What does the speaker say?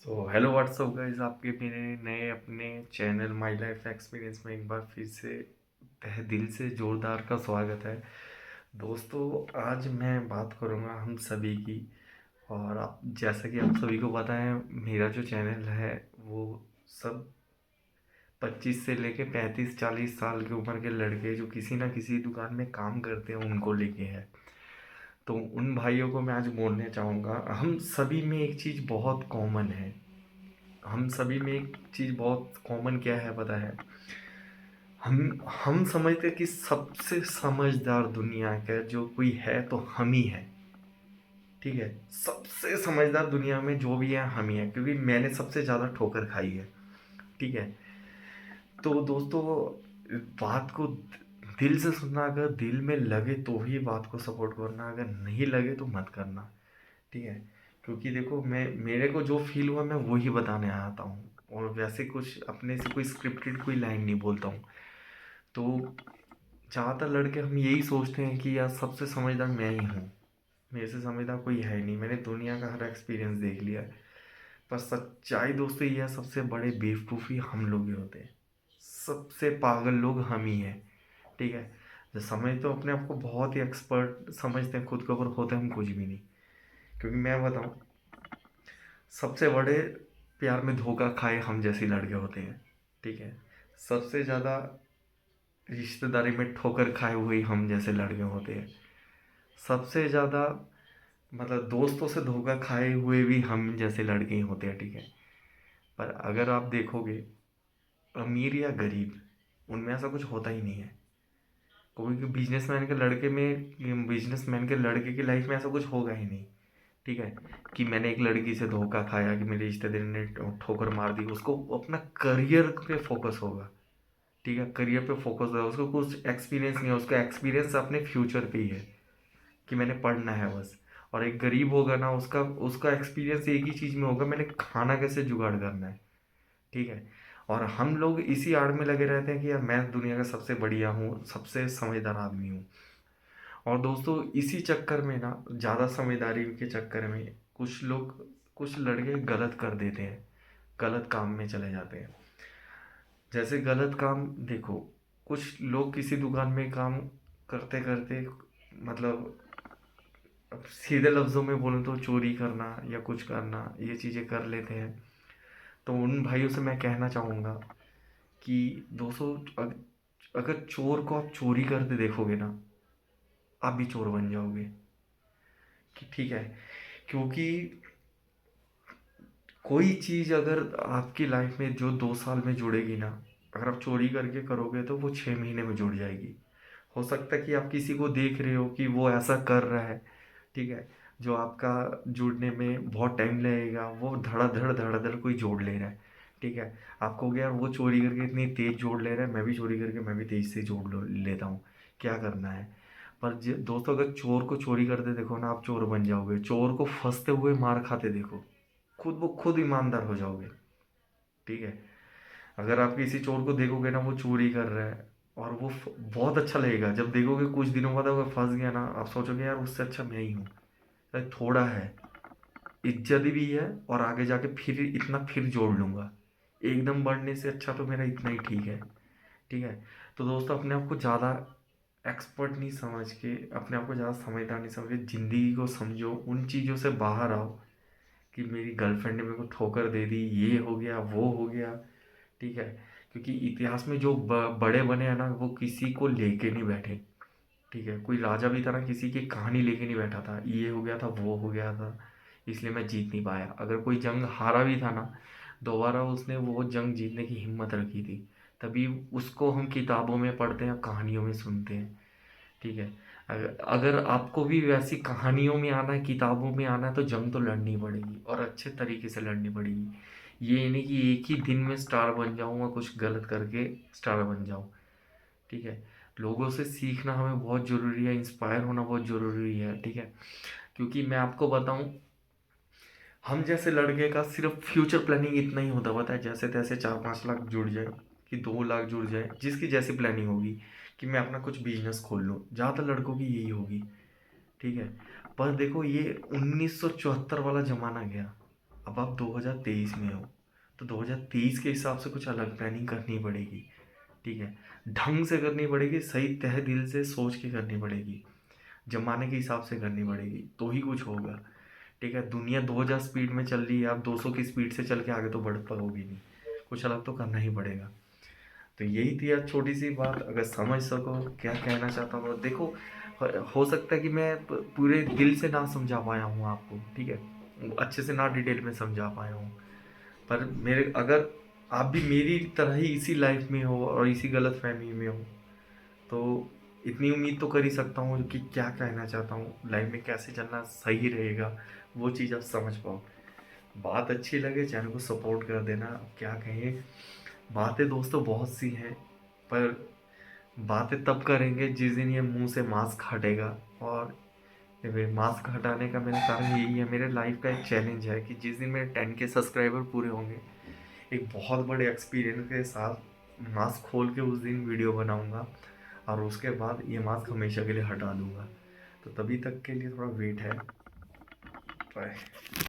तो hello what's up guys, आपके मेरे नए अपने चैनल माय लाइफ एक्सपीरियंस में एक बार फिर से तहे दिल से ज़ोरदार का स्वागत है। दोस्तों, आज मैं बात करूँगा हम सभी की। और आप जैसा कि आप सभी को पता है, मेरा जो चैनल है वो सब 25 से लेके 35-40 साल की उम्र के लड़के जो किसी ना किसी दुकान में काम करते हैं उनको लेके है। तो उन भाइयों को मैं आज बोलना चाहूँगा, हम सभी में एक चीज़ बहुत कॉमन है। हम सभी में एक चीज़ बहुत कॉमन क्या है पता है? हम समझते हैं कि सबसे समझदार दुनिया का जो कोई है तो हम ही है। ठीक है, सबसे समझदार दुनिया में जो भी है हम ही है, क्योंकि मैंने सबसे ज़्यादा ठोकर खाई है। ठीक है, तो दोस्तों, बात को दिल से सुनना, अगर दिल में लगे तो ही बात को सपोर्ट करना, अगर नहीं लगे तो मत करना। ठीक है, क्योंकि देखो, मैं मेरे को जो फील हुआ मैं वही बताने आता हूँ। और वैसे कुछ अपने से कोई स्क्रिप्टेड कोई लाइन नहीं बोलता हूँ। तो ज़्यादातर लड़के हम यही सोचते हैं कि यार सबसे समझदार मैं ही हूँ, मेरे से समझदार कोई है ही नहीं, मैंने दुनिया का हर एक्सपीरियंस देख लिया है। पर सच्चाई दोस्तों ये है, सबसे बड़े बेवकूफ़ी हम लोग ही होते हैं। सबसे पागल लोग हम ही हैं। ठीक है, जो समझ तो अपने आप को बहुत ही एक्सपर्ट समझते हैं खुद के ऊपर, होते हम कुछ भी नहीं। क्योंकि मैं बताऊँ, सबसे बड़े प्यार में धोखा खाए हम जैसे लड़के होते हैं। ठीक है, सबसे ज़्यादा रिश्तेदारी में ठोकर खाए हुए हम जैसे लड़के होते हैं। सबसे ज़्यादा मतलब दोस्तों से धोखा खाए हुए भी हम जैसे लड़के ही होते हैं। ठीक है, पर अगर आप देखोगे, अमीर या गरीब, उनमें ऐसा कुछ होता ही नहीं है। कोई बिजनेसमैन के लड़के की लाइफ में ऐसा कुछ होगा ही नहीं। ठीक है, कि मैंने एक लड़की से धोखा खाया, कि मेरे रिश्तेदार ने ठोकर मार दी, उसको अपना करियर पे फोकस होगा। ठीक है, करियर पे फोकस होगा, उसको कुछ एक्सपीरियंस नहीं है, उसका एक्सपीरियंस अपने फ्यूचर पे ही है कि मैंने पढ़ना है बस। और एक गरीब होगा ना, उसका उसका एक्सपीरियंस एक ही चीज़ में होगा, मैंने खाना कैसे जुगाड़ करना है। ठीक है, और हम लोग इसी आड़ में लगे रहते हैं कि यार मैं दुनिया का सबसे बढ़िया हूँ, सबसे समझदार आदमी हूँ। और दोस्तों, इसी चक्कर में ना, ज़्यादा समझदारी के चक्कर में कुछ लड़के गलत कर देते हैं, गलत काम में चले जाते हैं। जैसे गलत काम देखो, कुछ लोग किसी दुकान में काम करते करते, मतलब अब सीधे लफ्ज़ों में बोलूँ तो चोरी करना या कुछ करना, ये चीज़ें कर लेते हैं। तो उन भाइयों से मैं कहना चाहूँगा कि दोस्तों, अगर चोर को आप चोरी करते देखोगे ना, आप भी चोर बन जाओगे। कि ठीक है, क्योंकि कोई चीज़ अगर आपकी लाइफ में जो 2 साल में जुड़ेगी ना, अगर आप चोरी करके करोगे तो वो 6 महीने में जुड़ जाएगी। हो सकता है कि आप किसी को देख रहे हो कि वो ऐसा कर रहा है। ठीक है, जो आपका जुड़ने में बहुत टाइम लगेगा, वो धड़ाधड़ धड़ाधड़ कोई जोड़ ले रहा है। ठीक है, आपको क्या यार, वो चोरी करके इतनी तेज़ जोड़ ले रहा है, मैं भी चोरी करके मैं भी तेज़ से लेता हूँ, क्या करना है। पर दोस्तों, अगर चोर को चोरी करते देखो ना, आप चोर बन जाओगे। चोर को फंसते हुए मार खाते देखो, खुद ईमानदार हो जाओगे। ठीक है, अगर आप किसी चोर को देखोगे ना, वो चोरी कर रहा है, और बहुत अच्छा लगेगा जब देखोगे, कुछ दिनों बाद अगर फंस गया ना, आप सोचोगे यार उससे अच्छा मैं ही हूँ। चाहे थोड़ा है, इज्जत भी है, और आगे जाके फिर इतना फिर जोड़ लूँगा। एकदम बढ़ने से अच्छा तो मेरा इतना ही ठीक है। ठीक है, तो दोस्तों, अपने आप को ज़्यादा एक्सपर्ट नहीं समझ के, अपने आप को ज़्यादा समझदार नहीं समझ के, ज़िंदगी को समझो, उन चीज़ों से बाहर आओ। कि मेरी गर्लफ्रेंड ने मेरे को ठोकर दे दी, ये हो गया वो हो गया। ठीक है, क्योंकि इतिहास में जो बड़े बने हैं ना, वो किसी को लेके नहीं बैठे। ठीक है, कोई राजा भी था ना, किसी की कहानी लेके नहीं बैठा था, ये हो गया था वो हो गया था, इसलिए मैं जीत नहीं पाया। अगर कोई जंग हारा भी था ना, दोबारा उसने वो जंग जीतने की हिम्मत रखी थी। तभी उसको हम किताबों में पढ़ते हैं, कहानियों में सुनते हैं। ठीक है, अगर अगर आपको भी वैसी कहानियों में आना है, किताबों में आना है, तो जंग तो लड़नी पड़ेगी, और अच्छे तरीके से लड़नी पड़ेगी। ये नहीं कि एक ही दिन में स्टार बन जाऊँ और कुछ गलत करके स्टार बन जाऊँ। ठीक है, लोगों से सीखना हमें बहुत ज़रूरी है, इंस्पायर होना बहुत ज़रूरी है। ठीक है, क्योंकि मैं आपको बताऊं, हम जैसे लड़के का सिर्फ फ्यूचर प्लानिंग इतना ही होता पता है, जैसे तैसे 4-5 लाख जुड़ जाए, कि 2 लाख जुड़ जाए, जिसकी जैसी प्लानिंग होगी, कि मैं अपना कुछ बिजनेस खोल लूँ, ज़्यादातर लड़कों की यही होगी। ठीक है, पर देखो, ये 1974 वाला ज़माना गया, अब आप 2023 में हो, तो 2023 के हिसाब से कुछ अलग प्लानिंग करनी पड़ेगी, ठीक है? ढंग से करनी पड़ेगी, सही तहे दिल से सोच के करनी पड़ेगी, ज़माने के हिसाब से करनी पड़ेगी, तो ही कुछ होगा, ठीक है? दुनिया 2000 स्पीड में चल रही है, आप 200 की स्पीड से चल के आगे तो बढ़ पाओगे नहीं, कुछ अलग तो करना ही पड़ेगा। तो यही थी आज छोटी सी बात, अगर समझ सको क्या कहना चाहता हूँ। देखो, हो सकता है कि मैं पूरे दिल से ना समझा पाया हूँ आपको, ठीक है, अच्छे से ना डिटेल में समझा पाया हूँ, पर मेरे अगर आप भी मेरी तरह ही इसी लाइफ में हो और इसी गलत फहमी में हो, तो इतनी उम्मीद तो कर ही सकता हूँ कि क्या कहना चाहता हूँ, लाइफ में कैसे चलना सही रहेगा, वो चीज़ आप समझ पाओ। बात अच्छी लगे चैनल को सपोर्ट कर देना। अब क्या कहें, बातें दोस्तों बहुत सी हैं, पर बातें तब करेंगे जिस दिन ये मुंह से मास्क हटेगा। और ये मास्क हटाने का मेरा कारण यही है, मेरे लाइफ का एक चैलेंज है कि जिस दिन मेरे 10K सब्सक्राइबर पूरे होंगे, एक बहुत बड़े एक्सपीरियंस के साथ मास्क खोल के उस दिन वीडियो बनाऊंगा, और उसके बाद ये मास्क हमेशा के लिए हटा दूंगा। तो तभी तक के लिए थोड़ा वेट है। बाय।